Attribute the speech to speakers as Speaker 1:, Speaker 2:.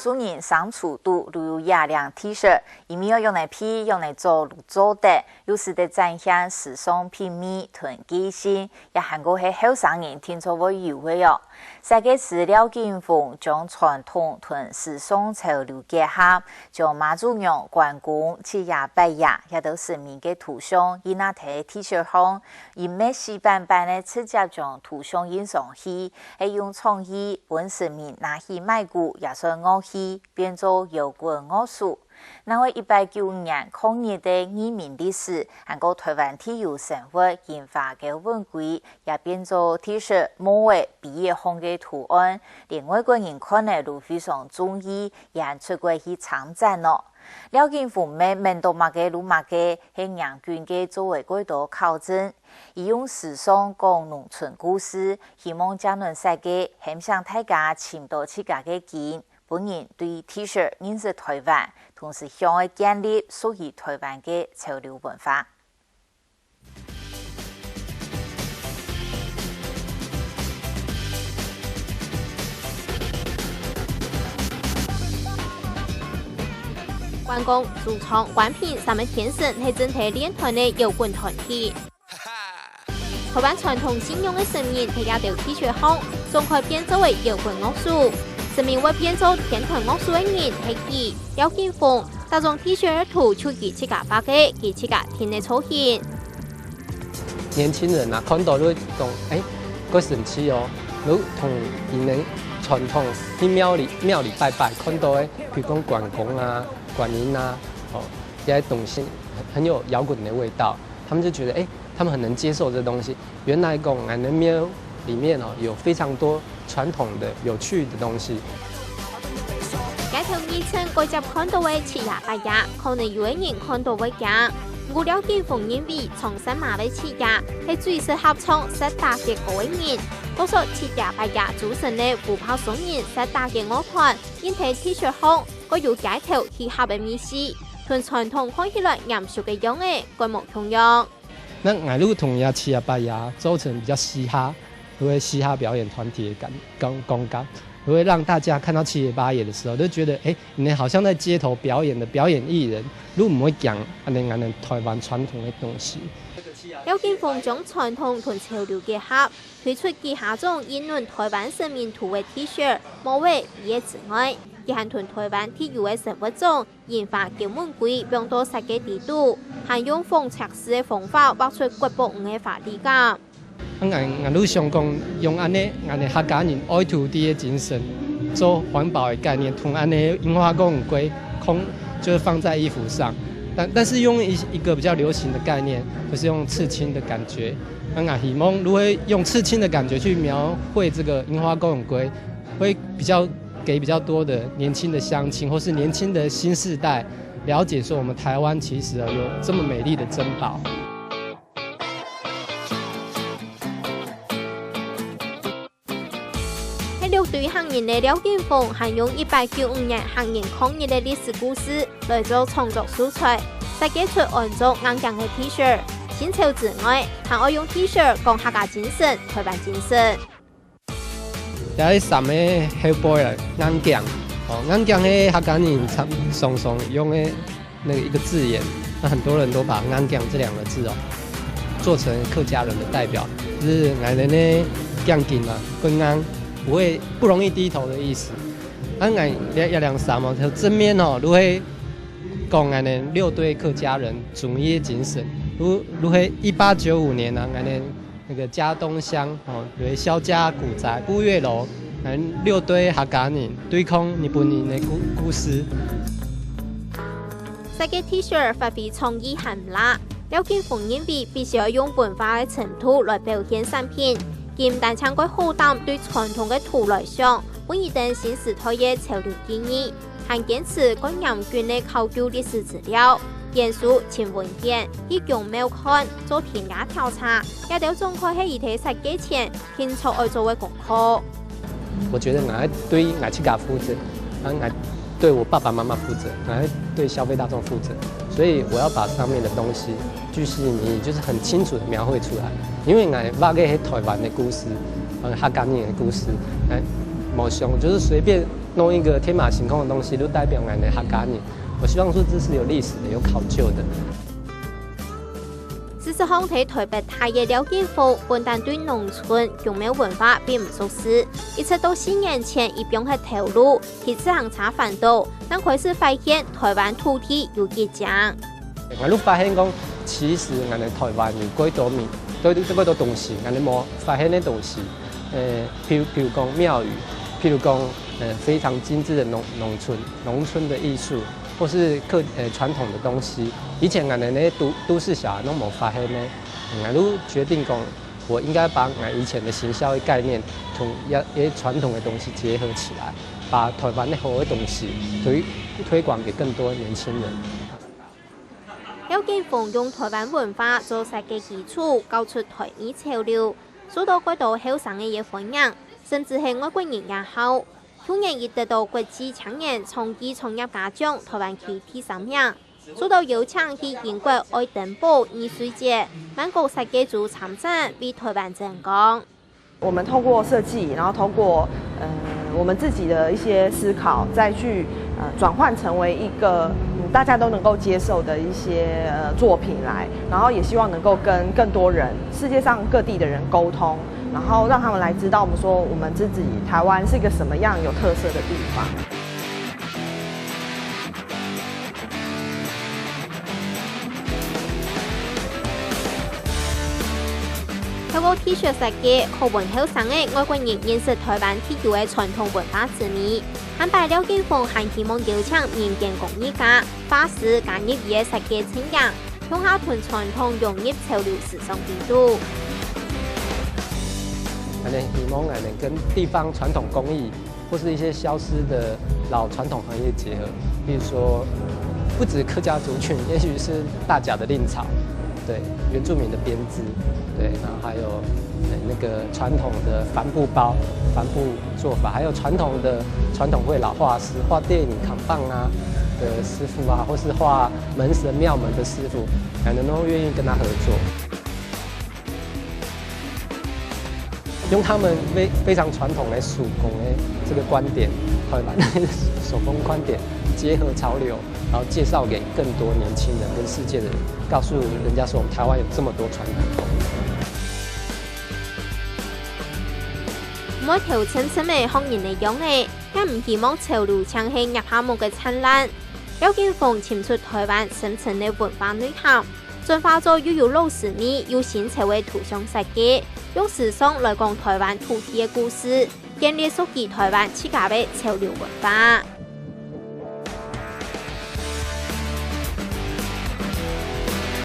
Speaker 1: 数人上厝都有亚亮 T 恤，一面要用来披，用来做卤做的，有时的展现时尚品味、团结性，也韩国系后生人听说会优惠哦。世界是廖金凤将传统同时尚潮流结合，将马祖娘、关公、七爷八爷也都神秘的图像印那台 T 恤上，以美西版版的直接将图像印上去，还用创意本神秘拿去卖股，也算乐器变做摇滚乐术。那为195年抗日的移民历史，韩国台湾体育生活研发的文规，也变做 T 恤模为毕业红的图案，连外国人看了都非常中意，也出国去参展咯。廖金凤妹门多马嘅路马嘅系杨军嘅作为几多考证，以用时尚讲农村故事，希望将论世界很想大家寻到自家嘅根。本人对 T 恤认识台湾，同时向外建立属于台湾的潮流文化。
Speaker 2: 关公、朱聪、关平三位天神系整体练团的摇滚团体。台湾传统信仰的神明睇下条 T 恤后，仲可变作为摇滚乐术。神明会变做天团乐术的人系佢廖金凤，大众 T 恤图出佢自家发嘅，佢自家天的出现。
Speaker 3: 年轻人啊，看到都会讲，个神奇哦，如同以前传统去庙里拜拜，看到的，比如讲关公啊、观音啊，这些东西很有摇滚的味道，他们就觉得，他们很能接受这东西。原来讲俺的庙里面有非常多传统的有趣的东西。
Speaker 2: 街头二层嗰集看到嘅七爷八爷，可能有的人看到會驚。我廖金鳳認為重新買嘅七爺係最適合唱實打嘅嗰位人。多數七爺八爺組成嘅虎豹雙人實打嘅樂團，因睇 T 恤後，個有街頭嘻哈嘅意思，同傳統看起來嚴肅嘅樣嘅各無同樣。
Speaker 3: 那俺如果同呀七爷八爷做成比較嘻哈，會嘻哈表演團體的感覺。会让大家看到七爷八爷的时候，都觉得你好像在街头表演的表演艺人。如果唔会讲俺哋台湾传统的东西。
Speaker 2: 廖金凤将传统同潮流结合，推出以下種印論台灣神明圖嘅 T 恤，無為畢業之外，亦係同台灣體育嘅生活中研發嘅文規，讓到世界地圖，係用諷刺式嘅方法畫出國寶嘅法理感。
Speaker 3: 俺都想講用安尼客家人愛土地的精神，做環保的概念，同安尼櫻花公龜空就是放在衣服上，但是用一個比較流行的概念，就是用刺青的感覺。俺希望如何用刺青的感覺去描繪這個櫻花公龜，會給比較多的年輕的鄉親或是年輕的新世代了解說，我們台灣其實有這麼美麗的珍寶。
Speaker 2: 6對行人的廖金鳳係用195年行人抗日的歷史故事來做創作素材，設計出按照硬頸的 T 恤。新潮之外，還愛用 T 恤講客家精神、台灣精神。
Speaker 3: 有啲衫嘅 Hellboy 啦，硬頸，硬頸嘅客家人常用的那個一個字眼，那很多人都把硬頸這兩個字做成客家人的代表，就是俺人的頸頸啊，跟硬。不容易低頭的意思。俺有兩衫就正面如何講俺哋6對客家人主義精神，如何1895年俺哋那個嘉東鄉有蕭家古宅古月樓，俺6對客家人對抗日本人的故事。
Speaker 2: 設計 T 恤發揮創意含辣，廖金鳳認為必須要用文化嘅程度來表現產品。兼但參過好擔對傳統嘅圖來想，本一定新時代嘅潮流建議，還堅持講嚴謹嘅考究歷史資料，嚴肅前文獻，以用廟看做田野調查，也都總可喺一體設計前清楚要做嘅功課。
Speaker 3: 我覺得我對我自己負責，我對我爸爸媽媽負責，我對消費大眾負責，所以我要把上面的東西巨細靡遺，就是很清楚的描繪出來。因為我畫嘅係台灣的故事，客家人的故事，冇想就是隨便弄一个天马行空的东西，就代表俺的客家人。我希望说这是有历史的、有考究的。
Speaker 2: 事实上，喺台北大嘅廖建福，本但對農村用苗文化並唔熟悉，一直到4年前一邊去投入，去自行查反倒，但開始發現台灣土地有結晶。
Speaker 3: 我都發現講，其實我哋台灣有幾多面，對幾多東西，我哋冇發現嘅東西。譬如講廟宇，譬如講非常精緻的農村的藝術。或是傳統的東西，以前我哋呢都市小孩都冇發現呢，我都決定講，我應該把我以前的行銷概念同一些傳統的東西結合起來，把台灣的好嘅東西推廣給更多年輕人。
Speaker 2: 廖建福用台灣文化做設計基礎，搞出台語潮流，受到許多後生嘅歡迎，甚至係外國人也好。去年亦得到國際青年創意創業家獎台灣區第3名，受到邀請去英國愛丁堡藝術節，萬國設計組參展，為台灣爭光。
Speaker 4: 我們透過設計，然後透過我們自己的一些思考，再去轉換成為一個大家都能夠接受的一些作品來，然後也希望能夠跟更多人，世界上各地的人溝通。然後讓他們來知道我們說我們自己台灣是一個什麼樣有特色的地方。
Speaker 2: 透過 T 恤設計，學文後生嘅外國人認識台灣特有嘅傳統文化之美。坦白廖建福還希望邀請民間工藝家、畫師加入伊嘅設計產業，向下屯傳統融入潮流時尚程度。
Speaker 3: 我們希望能跟地方傳統工藝或是一些消失的老傳統行業結合，比如說不止客家族群，也許是大甲的藺草，對原住民的編織，對，然後還有那個傳統的帆布包、帆布做法，還有傳統會老畫師畫電影扛棒啊的師傅啊，或是畫門神廟門的師傅，可能都願意跟他合作。用他們非常傳統的手工的這個觀點，台灣的手工觀點結合潮流，然後介紹給更多年輕人跟世界的人，告訴人家說我們台灣有這麼多傳統工藝。
Speaker 2: 每條清新嘅行業嚟講咧，也唔希望潮流搶起入下目嘅燦爛。廖建福潛出台灣深層嘅文化內涵，進化咗又有老實味又新潮嘅圖像設計。用時尚來講台灣土地嘅故事，建立屬於台灣自家嘅潮流文化。